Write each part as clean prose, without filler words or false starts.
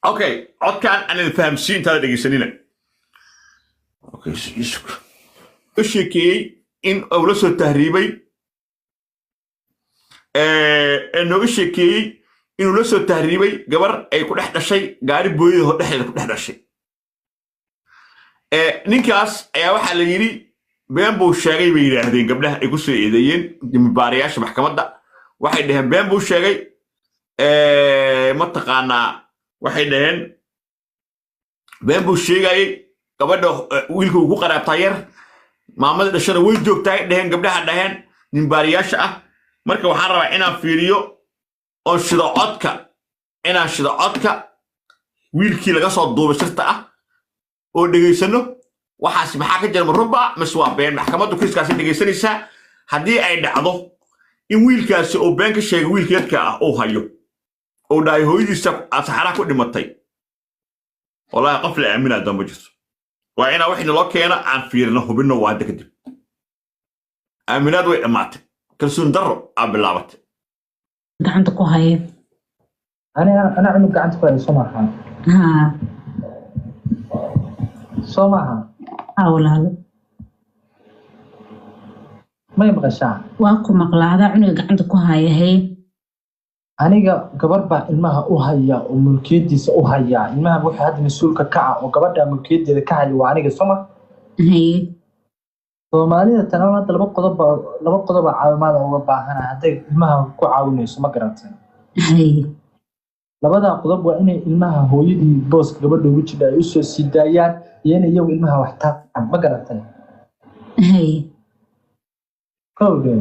اوكي عد كان انا الفهمسين ترى دقيسنينا اوكي يسكر اشيكي ان اولسو تهريبي انه اشيكي انه لسو تهريبي قبر اي كل احدى شيء قارب بويه هو دحيل كل احدى شيء نينكاس ayaa waxa la yiri been buu sheegay bay yiraahdeen gabdhaha ay ku soo eedeeyeen dimubaariyaasha maxkamadda waxay dhaheen been buu sheegay ma taqaanaa waxay dhaheen been buu sheegay gabadha wiilku ugu qaraabtay yar maamada dhashada way joogtay dhaheen gabdhaha dhaheen dimubaariyaasha ah marka waxaan rabaa inaan fiiriyo oo shida codka wiilkii laga soo duubay sirta ah oo dhageysano waxaas maxaa ka jira marba maswaa been maxkamaddu kiiskaasi dhageysanaysa hadii ay dhacdo in wiilkaasi oo been ka sheegay wiilkeedka ah oo hayo oo dhaay hooyadiisa saxara ku dhimatay wallahi qof la aamina damba jirto waa ina wixii loo keeno aan fiirno hubino waa kadib aaminaad way dhamaatay kalsoon daro aan bilaabatay gacanta ku hayo أنا عندي قاعد في سماحة. ها سماحة. أولاد ما يبغى شاع. واكو مقلع هذا عندي قاعد ku hayo hay aniga gabar baa ilmaha u haya oo mulkiyeediisa u haya ilmaha wuxuu hadda mas'uulka ka ah oo gabadha mulkiyeedeeda ka haya waa aniga soma hay Soomaalida tanawada laba qodob caawimaad uga baahan haday ilmaha ku caawinayso ma garantay hay labada qodob waa inay ilmaha hooyadii booska gabadha ugu jidhay u soo sidaayaan iyo inay iyagu ilmaha wax taa ma garantay hay kowde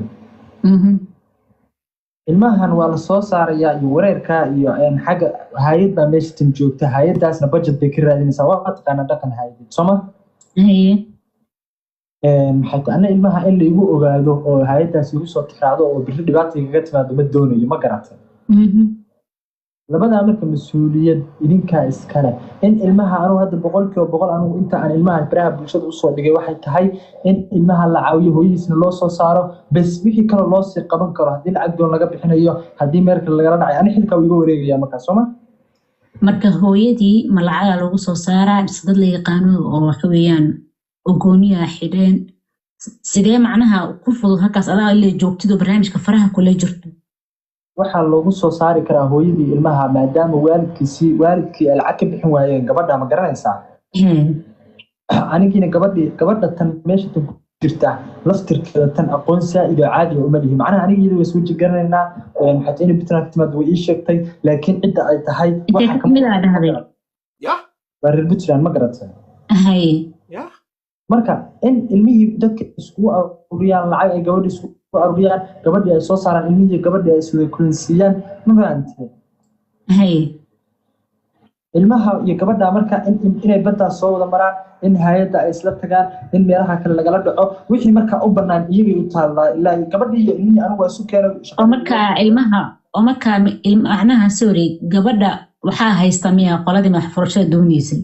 ilmahan waa la soo saaraya iyo wareerka iyo xaga hay'ad baa meesha tan joogta hay'adaasna budget bay ka raadinaysaa waa taqaana dhaqan hay'ad soma hay حتى أنا إلمها اللي يقول أجاده أو هاي تاسيس صوت حراده أو بيرد دبعتي جت ما دمدونه يوم قرأته. لبدا أمريكا مسؤولية إذن كاس كلا إن إلمها أنا هذا بقول كي وبقول أنا وأنت عن إلمها براه بلشة وصل لجي واحد هاي إن إلمها العوي هو يسن الله صاره بس بيجي كلا الله سير قبل كره هذه العقد ولا جاب إحنا إياه هذه أمريكا اللي قرنا يعني حلك ويقول رجع يا مكاسمة. marka hooyadii malacaga lagu soo saaraa sidad la yaqaano oo waxweeyaan ogooniya xideen sidee macnaha ku fudud halkaas adaa ilaa joogtido barnaamijka faraha kula jirto waxa loogu soo saari karaa hooyadii ilmaha maadaama waalidkii lacag ka bixin waayeen gabadha ma garanaysaa anigina gabadha tan meesha tan jirta laftirkeeda tan aqoon saa'id oo caadi ah uma lihi macnaha aniga way soo jigarnayna maxay inay bitna timad way ii sheegtay laakiin cidda ay tahay waxa kamid ah dhahday ya barir bitland ma garanaysaa hay ya marka in ilmihii dadka isku uriyaan lacag ay gabadha isku uriyaan gabadha ay soo saaraan ilmihii gabadha ay soo kulansiiyaan ma fahamtay hay ilmaha iyo gabadha marka inay badda soo wada maraan in hay'adda ay isla tagaan in meelaha kale lagala dhaco wixii marka u banaan iyaga u taala ilaa gabadha iyo ilmihii anigu waa isu keenay oo marka ilmaha macnaha sorry gabadha waxa haysta miya qoladii maxfurashada doonaysay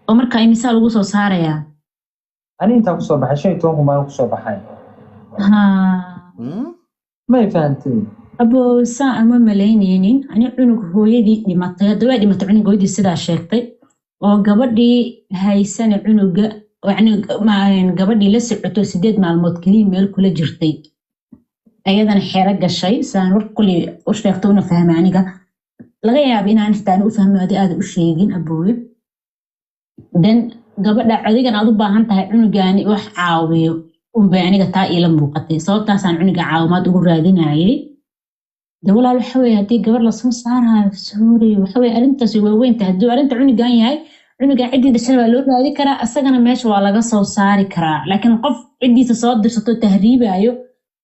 oo marka imisa lagu soo saaraya ani inta ku soo baxay 15 ma ku soo baxay ma fahantay abo saa ama malaynaynin ani cunug hooyadii dhimatay dawaa dhimatay cunug hooyadii sidaa sheegtay oo gabadhii haysan cunuga gabadhii la socoto 8 maalmood kaliya meel kula jirtay ayadana xeero gashay saan war kulli u sheegtay una fahmay aniga laga yaabo inaan xitaa u fahmo aad u sheegin abooy dan gabadha adigan aad u baahan tahay cunugaani wax caawiyo bay aniga taa ila muuqatay sababtaasaan cunuga caawimaad ugu raadinayay dawlad waxa weeye hadii gabar la soo saarayo sorry waxa weeye arintaas way weyn tahay hadii arinta cunugan yahay cunuga cidiisa shan waa loo raadi karaa asagana meesha waa laga soo saari karaa laakiin qof cidiisa soo dirsato tahriibayo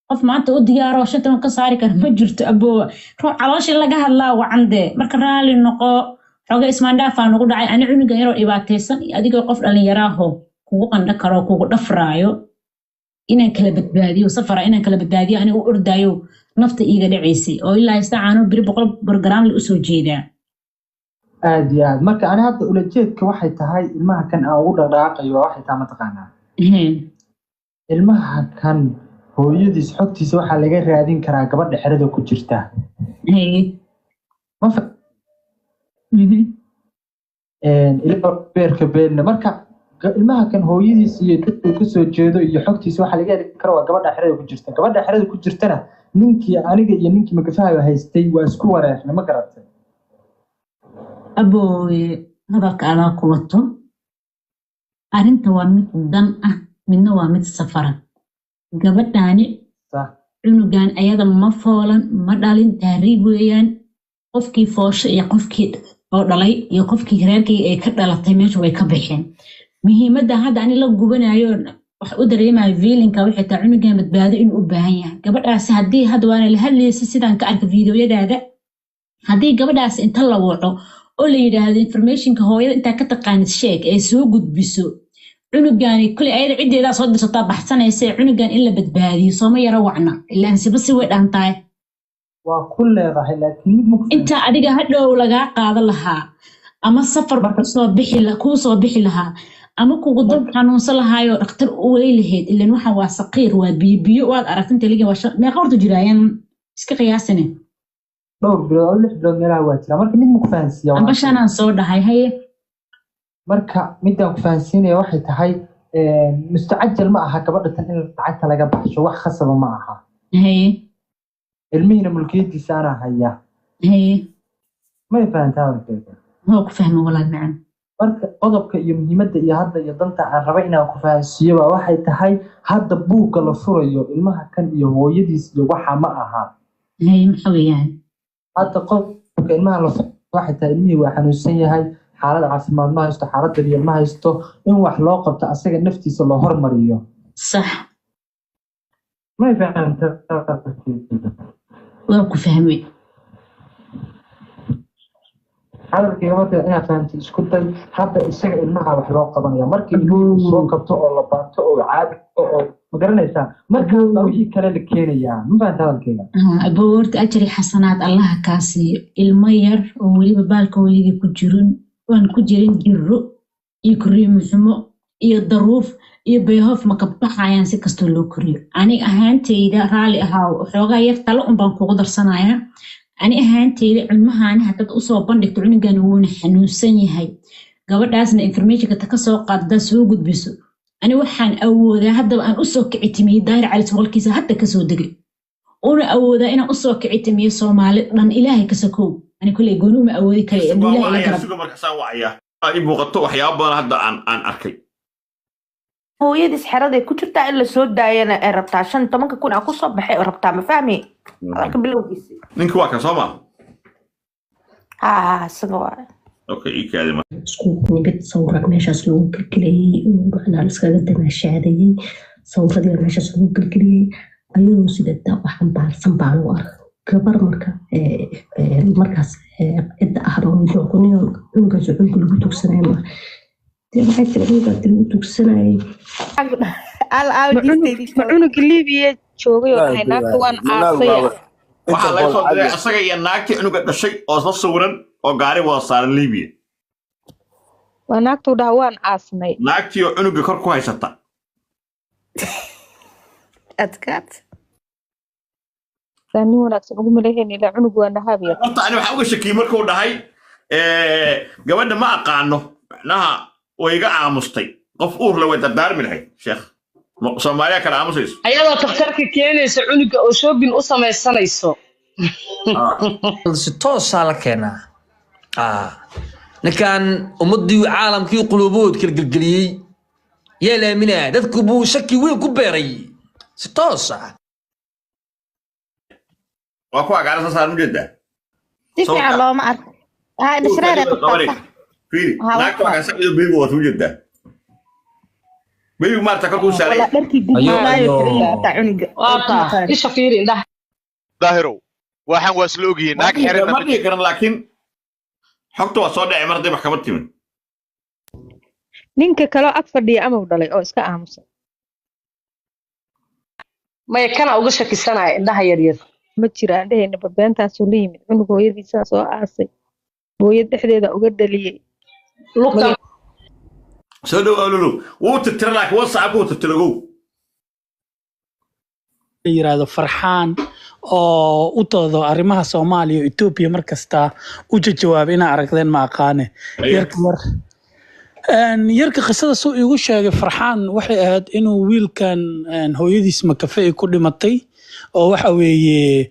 qof maanta u diyaaro shantan ka saari kara ma jirto abo ruux caloosh laga hadlaa wacande marka raali noqo xoga ismaandhaaf aan ugu dhacay ani cunuga yar oo dhibaataysan adigoo qof dhalinyaraaho kugu qandha karo kugu dhafraayo inaan kala badbaadiyo safara inaan kala badbaadiyo aniga u ordaayo nafta iiga dhacaysay oo ilaa istaacano biri 100 program la usoo jeedaa aad iyo aad marka ana hadda ulajeedka waxay tahay ilmaha kan aan ugu dhaqaaqayo waxay tahay ma taqaanaa ilmaha kan hooyadiis xogtiisa waxa laga raadin karaa gabadha xirada ku jirta ilma beerka beelna marka ilmaha kan hooyadiis iyo dadku ka soo jeedo iyo xogtiisa waxa laga heli karo waa gabadha xerada ku jirta gabadha xerada ku jirtana ninkii aniga iyo ninkii magafaha haystay waa isku wareerna ma garatay abooye hadalka adaa ku wato arrinta waa mid dan ah midna waa mid safara gabadhaani cunugan ayada ma foolan ma dhalin tahriib weeyaan qofkii foosho iyo qofkii oo dhalay iyo qofkii reerkii ay ka dhalatay meesha way ka baxeen muhiimadda hadda ani la gubanayo wax u dareemayo feelinka waxay tahay cunugan badbaado inuu u baahan yahay gabadhaasi haddii hadda waana la hadlaysa sidaan ka arka fiidiyoyadaada haddii gabadhaasi inta la waco oo la yidhaahdo informationka hooyada intaa ka taqaanid sheeg ee soo gudbiso cunugani kulli ayada ciddeedaa soo dirsataa baxsanaysa cunugan in la badbaadiyo sooma yaro wacna ilaan siba si way dhaantahay waa ku leedahay laakiin inta adiga hadhow lagaa qaado lahaa ama safar kuu soo bixi lahaa ama kugu dad xanuunsan lahaayo dhakhtar u wey lahayd ilaan waxaan waa saqiir waa biyo waad aragtinta ligin waa meeqa horta jiraayaan iska qiyaasane dhowr bilood oo 6 bilood meelaha waa jira marka mid ma ku fahansiiya amba shanaan soo dhahay haye marka midaan ku fahansiinaya waxay tahay mustacajal ma aha gabadha tan in lacagta laga baxsho wax khasaba ma aha haye ilmihiina mulkiyadiisa ana haya haye ma fahantaa warkeeda ma ku fahmo walaal macaan marka qodobka iyo muhiimadda iyo hadda iyo danta aan raba inaan ku fahansiiyo waxay tahay hadda buugga la furayo ilmaha kan iyo hooyadiis iyo waxa ma aha haye maxaa weeyaan hadda qodobka ilmaha la furayo waxay tahay ilmihii waa xanuunsan yahay xaalad caafimaad ma haysto xaalad daryeel ma haysto in wax loo qabto asaga naftiisa loo hormariyo sax ma fahantaa waa ku fahmay hadalkayga marka inaad fahamtid isku day hadda isaga ilmaha wax loo qabanaya markii ilmuhu soo kabto oo la baato oo caadi oo ma garanaysaa marka wixii kale la keenayaa ma fahamta hadalkayga aboorta ajri xasanaad allaha kaa siiyo ilmo yar oo weliba baalka hooyadii ku jirin waan ku jirin jirro iyo koriimo xumo iyo daruuf iyo bayhof ma ka baxayaan si kastoo loo koriyo aniga ahaantayda raalli ahaa xoogaa yar talo un baan kugu darsanayaa ani ahaantayda cilmahaani haddaad usoo bandhigto cunugan wuuna xanuunsan yahay gabadhaasna informationka ta ka soo qaaddaa soo gudbiso ani waxaan awoodaa haddaba aan usoo kicitimiyey daahir cali suqalkiisa hadda kasoo degay una awoodaa inaan usoo kicitimiyo soomaali dhan ilaahay ka sakow ani kulley gooni uma awoodi kara i muuqato waxyaaba badan hadda aan arkay hooyadiis xeraday ku jirtaa in la soo daayana ay rabtaa 15 kun ku soo baxay oo rabtaa ma fahmi halka bilowgiisa ninka waa kan soo ma isaga waa okay ikaadi ma isku nigad sawirad meeshaas lagu galgaliyay waxna la iskaga damaashaadayay sawirada meeshaas lagu galgaliyay ayuu sidoo waxan baarsan baan u arkay gabar markaas cidda ahroon joogniyo inka socodku lagu tugsanayo waxay tirada lagu tugsanay cunug Liibiya joogay oo ay naagta waan aasay waxa la soo diray asaga iyo naagtii cunuga dhashay oo soo sawiran oo gaari wada saaran Liibiya waa naagtu waan aasnay naagtii oo cunuga kor ku haysata adkaat tani wanaagsan ugu maleeyeen ila cunug waa nahabiya horta ani waxa uga shakiyay markuu dhahay gabadha ma aqaano macnaha way iga aamustay qof uur la wada daarmi lahayd sheekh Soomaaliya kala aamusayso ayadoo takhtarka keenaysa cunuga oo shopping u samaysanayso si toos ah la keenaa ninkan ummadii caalamkii quluubood kala galgaliyay yaa laaminaa dadku buu shaki weyn ku beeray si toos ah waa ku agaarsan saar mujeda si fiican looma arko dhishreere fiiri naagta waxaa saciido beebi waa mujeda beebi maarta ka ku saaray isha fiiri indhaha daahirow waxaan waa isla ogyihiin naag xiran ma dhihi karan laakiin xogta waa soo dhacay mar hadday maxkamad timin ninka kale ag fadhiya ama u dhalay oo iska aamusan may kana uga shakisanaya indhaha yaryar ma jiraan dhehayna babeentaasuu la yimid cunug hooyadiisa soo aasay hooyad dhexdeeda uga dhaliyey soo dhow awlulu wuu tirtira laakiin whatsapp wuu tirtiragow yiraahdo farxaan oo u doodo arrimaha Soomaaliya iyo Ethiopia markasta u jawaab ina aragdeen ma aqaane yarka qisada soo igu sheegay Farxaan waxay ahayd inuu wiilkan hooyadiis Makafe ku dhimatay oo waxa weeye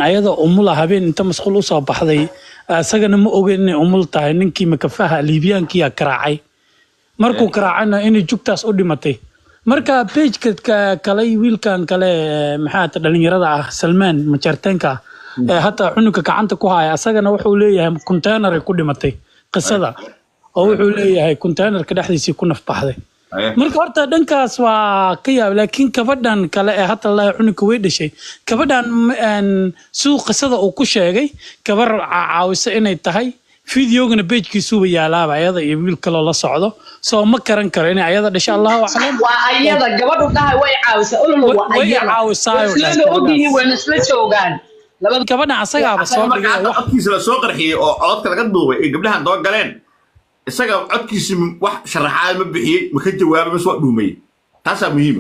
ayada umul habeen inta masquul u soo baxday asagana ma ogeyn inay umul tahay ninkii Makafaha Liibiyaanki ya karaacay markuu karaacana inay jugtaas u dhimatay marka page-ka kale wiilkan kale maxaa dhalinyarada ah Salmaan Majartanka hatta cunuga gacanta ku haya asagana wuxuu leeyahay container ku dhimatay qisada oo wuxuu leeyahay containerka dhexdiisa ku nafbaxday marka horta dhankaas waa ka yaab laakiin gabadhan kale hatta la cunuga way dhashay gabadhan suuq qisada uu ku sheegay gabar caawisa inay tahay fiidiyogana page-kiisu yaalaaba ayada iyo wiil kale la socdo soo ma karan karo in ayada dhashay Allahu a'lam waa ayada gabadhu dhahay way caawisa ulul waa ayada way ogyihiin way isla joogaan labada gabadha asagaaba soo dhigay codkiisa la soo qarxiyay oo codka laga duubay ee gabdhahan doo galeen isaga codkiisa wax sharaxaad ma bixiyay ma ka jawaabay ma soo dhuumay taasa muhiim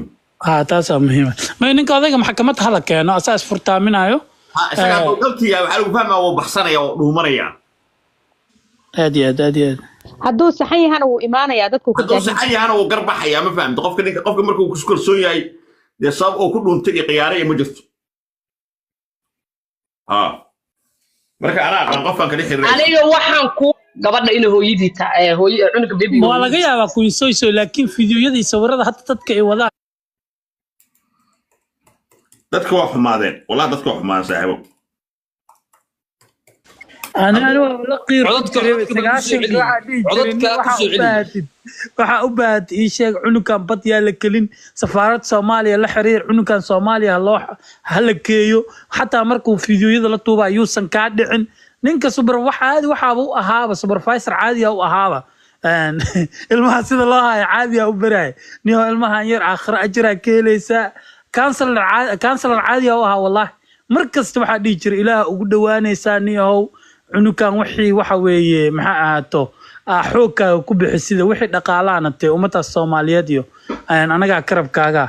taasa muhiim ma ninka odayga maxkamadda hala keeno asaas furtaaminayo isaga dalkiga waxa lagu fahmaa oo baxsanaya oo dhuumanaya aad hadduu saxan yahana wuu imaanayaa dadku ku hadduu saxan yahana wuu garbaxayaa ma fahamto qofka markuu ku kalsoon yahay dee sabab oo ku dhuuntay iyo qiyaare ma jirto marka anaa qofkan kale xiriir aniga waxaan ku gabadha in hooyadii hooyo cunuga baby waa laga yaabaa ku soo laakiin fiidiyooyadii sawirada hadda dadka ay wadaan dadka waa xumaadeen wallahi dadka waa xumaadeen saaxiibo أنا لا قير waxa u baad ii sheeg cunugan bad yaa la kelin safaarad Soomaaliya la xiriir cunugan Soomaaliya loo hal geeyo hatta markuu fiidiyooyada la tuuba ayuusan ka dhicin ninka waxa uu ahaaba supervisor caadi ah u ahaaba ilmaha sida loo hayo caadi ah u baray niyo ilmaha yar aakhir ajra keeleysa counselor caadi ah u ahaa wallahi markasta waxa dhigi jiray ilaaha ugu dhawaanaysa niyo cunugan wixii waxa weeye maxaa ahaato xoogka ku bixisida wixii dhaqaalaana tee ummada Soomaaliyeed iyo anaga karabkaaga